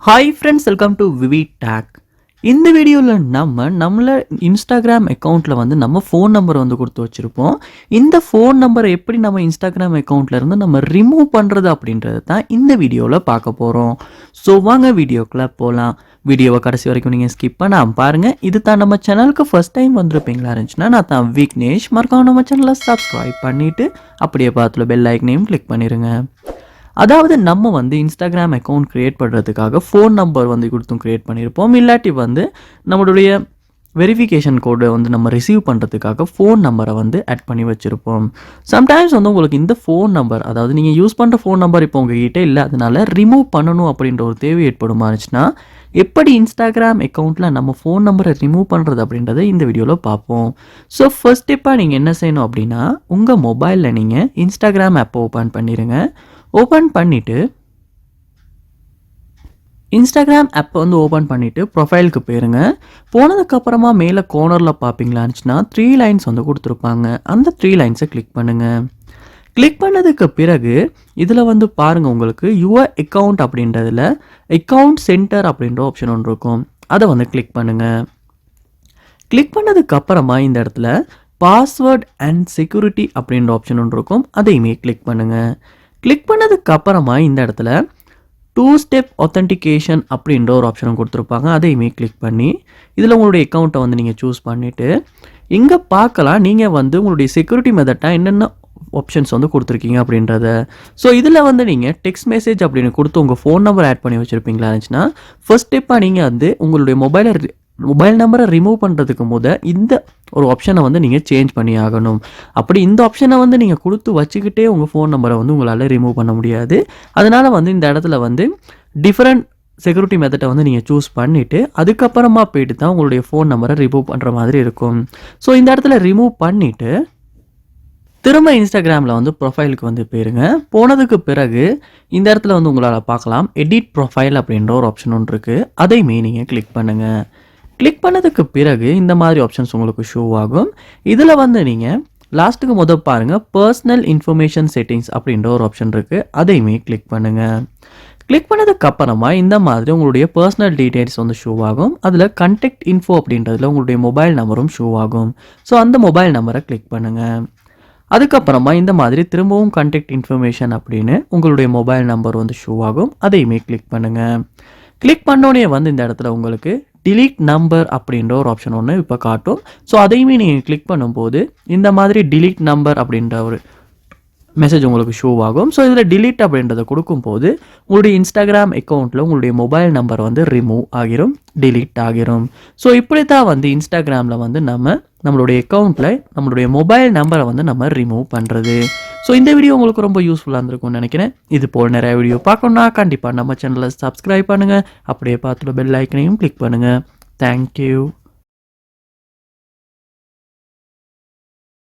Hi friends, welcome to VividTech. இந்த வீடியோவில் நம்மள இன்ஸ்டாகிராம் அக்கௌண்ட்டில் வந்து நம்ம ஃபோன் நம்பர் வந்து கொடுத்து வச்சுருப்போம். இந்த ஃபோன் நம்பரை எப்படி நம்ம இன்ஸ்டாகிராம் அக்கௌண்ட்டில் இருந்து நம்ம ரிமூவ் பண்ணுறது அப்படின்றது தான் இந்த வீடியோவில் பார்க்க போகிறோம். ஸோ வாங்க வீடியோக்குள்ளே போகலாம். வீடியோவை கடைசி வரைக்கும் நீங்கள் ஸ்கிப் பண்ணாமல் பாருங்கள். இது தான் நம்ம சேனலுக்கு ஃபஸ்ட் டைம் வந்திருப்பீங்களா இருந்துச்சுன்னா நான் தான் விக்னேஷ். மறக்காம நம்ம சேனலை சப்ஸ்கிரைப் பண்ணிவிட்டு அப்படியே பார்த்துல பெல் ஐக்கனையும் கிளிக் பண்ணிடுங்க. அதாவது நம்ம வந்து இன்ஸ்டாகிராம் அக்கௌண்ட் க்ரியேட் பண்ணுறதுக்காக ஃபோன் நம்பர் வந்து கொடுத்தும் க்ரியேட் பண்ணியிருப்போம். இல்லாட்டி வந்து நம்மளுடைய வெரிஃபிகேஷன் கோடை வந்து நம்ம ரிசீவ் பண்ணுறதுக்காக ஃபோன் நம்பரை வந்து ஆட் பண்ணி வச்சுருப்போம். சம்டைம்ஸ் வந்து உங்களுக்கு இந்த ஃபோன் நம்பர், அதாவது நீங்கள் யூஸ் பண்ணுற ஃபோன் நம்பர் இப்போ உங்ககிட்ட இல்லை, அதனால ரிமூவ் பண்ணணும் அப்படின்ற ஒரு தேவை ஏற்படுமா இருந்துச்சுன்னா எப்படி இன்ஸ்டாகிராம் அக்கௌண்ட்டில் நம்ம ஃபோன் நம்பரை ரிமூவ் பண்ணுறது அப்படின்றத இந்த வீடியோவில் பார்ப்போம். ஸோ ஃபர்ஸ்ட் ஸ்டெப்பாக நீங்கள் என்ன செய்யணும் அப்படின்னா, உங்கள் மொபைலில் நீங்கள் இன்ஸ்டாகிராம் ஆப்பை ஓப்பன் பண்ணிடுங்க. ஓப்பன் பண்ணிவிட்டு இன்ஸ்டாகிராம் ஆப்பை வந்து ஓப்பன் பண்ணிவிட்டு ப்ரொஃபைலுக்கு போயிருங்க. போனதுக்கப்புறமா மேலே கோர்னரில் பார்ப்பீங்களா இருந்துச்சுன்னா 3 லைன்ஸ் வந்து கொடுத்துருப்பாங்க. அந்த 3 லைன்ஸை கிளிக் பண்ணுங்கள். கிளிக் பண்ணதுக்கு பிறகு இதில் வந்து பாருங்கள், உங்களுக்கு யுவர் அக்கௌண்ட் அப்படின்றதில் அக்கௌண்ட் சென்டர் அப்படின்ற ஆப்ஷன் ஒன்று இருக்கும். அதை வந்து கிளிக் பண்ணுங்கள். கிளிக் பண்ணதுக்கப்புறமா இந்த இடத்துல பாஸ்வேர்ட் அண்ட் செக்யூரிட்டி அப்படின்ற ஆப்ஷன் ஒன்று இருக்கும். அதையுமே கிளிக் பண்ணுங்கள். கிளிக் பண்ணதுக்கு அப்புறமா இந்த இடத்துல 2 ஸ்டெப் ஆத்தென்டிகேஷன் அப்படின்ற ஒரு ஆப்ஷனும் கொடுத்துருப்பாங்க. அதையுமே கிளிக் பண்ணி இதில் உங்களுடைய அக்கௌண்ட்டை வந்து நீங்கள் சூஸ் பண்ணிவிட்டு இங்கே பார்க்கலாம் நீங்கள் வந்து உங்களுடைய செக்யூரிட்டி மெத்தட்டாக என்னென்ன ஆப்ஷன்ஸ் வந்து கொடுத்துருக்கீங்க அப்படின்றத. ஸோ இதில் வந்து நீங்கள் டெக்ஸ்ட் மெசேஜ் அப்படின்னு கொடுத்து உங்கள் ஃபோன் நம்பர் ஆட் பண்ணி வச்சுருப்பீங்களா இருந்துச்சுன்னா ஃபர்ஸ்ட் ஸ்டெப்பாக நீங்கள் வந்து உங்களுடைய மொபைல் நம்பரை ரிமூவ் பண்ணுறதுக்கு இந்த ஒரு ஆப்ஷனை வந்து நீங்கள் சேஞ்ச் பண்ணி ஆகணும். அப்படி இந்த ஆப்ஷனை வந்து நீங்கள் கொடுத்து வச்சுக்கிட்டே உங்கள் ஃபோன் நம்பரை வந்து உங்களால் ரிமூவ் பண்ண முடியாது. அதனால் வந்து இந்த இடத்துல வந்து டிஃப்ரெண்ட் செக்யூரிட்டி மெத்தடை வந்து நீங்கள் சூஸ் பண்ணிவிட்டு அதுக்கப்புறமா போயிட்டு தான் உங்களுடைய ஃபோன் நம்பரை ரிமூவ் பண்ணுற மாதிரி இருக்கும். ஸோ இந்த இடத்துல ரிமூவ் பண்ணிவிட்டு திரும்ப இன்ஸ்டாகிராமில் வந்து ப்ரொஃபைலுக்கு வந்து போயிருங்க. போனதுக்கு பிறகு இந்த இடத்துல வந்து உங்களால் பார்க்கலாம் எடிட் ப்ரொஃபைல் அப்படின்ற ஒரு ஆப்ஷன் ஒன்று இருக்குது. அதையுமே நீங்கள் கிளிக் பண்ணுங்கள். கிளிக் பண்ணதுக்கு பிறகு இந்த மாதிரி ஆப்ஷன்ஸ் உங்களுக்கு ஷோ ஆகும். இதில் வந்து நீங்கள் லாஸ்ட்டுக்கு பாருங்கள் பர்சனல் இன்ஃபர்மேஷன் செட்டிங்ஸ் அப்படின்ற ஒரு ஆப்ஷன் இருக்குது. அதையுமே கிளிக் பண்ணுங்கள். கிளிக் பண்ணதுக்கு அப்புறமா இந்த மாதிரி உங்களுடைய பர்சனல் டீட்டெயில்ஸ் வந்து ஷோ ஆகும். அதில் கான்டாக்ட் இன்ஃபோ அப்படின்றதுல உங்களுடைய மொபைல் நம்பரும் ஷோ ஆகும். ஸோ அந்த மொபைல் நம்பரை கிளிக் பண்ணுங்கள். அதுக்கப்புறமா இந்த மாதிரி திரும்பவும் கான்டாக்ட் இன்ஃபர்மேஷன் அப்படின்னு உங்களுடைய மொபைல் நம்பர் வந்து ஷோ ஆகும். அதையுமே கிளிக் பண்ணுங்கள். கிளிக் பண்ணோடனே வந்து இந்த இடத்துல உங்களுக்கு டிலீட் நம்பர் அப்படின்ற ஒரு ஆப்ஷன் ஒன்று இப்போ காட்டும். ஸோ அதையுமே நீங்கள் கிளிக் பண்ணும்போது இந்த மாதிரி டிலீட் நம்பர் அப்படின்ற ஒரு மெசேஜ் உங்களுக்கு ஷோ ஆகும். ஸோ இதில் டிலீட் அப்படின்றத கொடுக்கும்போது உங்களுடைய இன்ஸ்டாகிராம் அக்கௌண்ட்டில் உங்களுடைய மொபைல் நம்பர் வந்து ரிமூவ் ஆகிரும், டிலீட் ஆகிரும். ஸோ இப்படி தான் வந்து இன்ஸ்டாகிராமில் வந்து நம்மளுடைய அக்கௌண்ட்டில் நம்மளுடைய மொபைல் நம்பரை வந்து நம்ம ரிமூவ் பண்ணுறது. ஸோ இந்த வீடியோ உங்களுக்கு ரொம்ப யூஸ்ஃபுல்லாக இருந்திருக்கும்னு நினைக்கிறேன். இது போல் நிறைய வீடியோ பார்க்கணுன்னா கண்டிப்பாக நம்ம சேனலை சப்ஸ்கிரைப் பண்ணுங்கள். அப்படியே பார்த்துட்டு பெல் ஐக்கனையும் கிளிக் பண்ணுங்கள். தேங்க்யூ.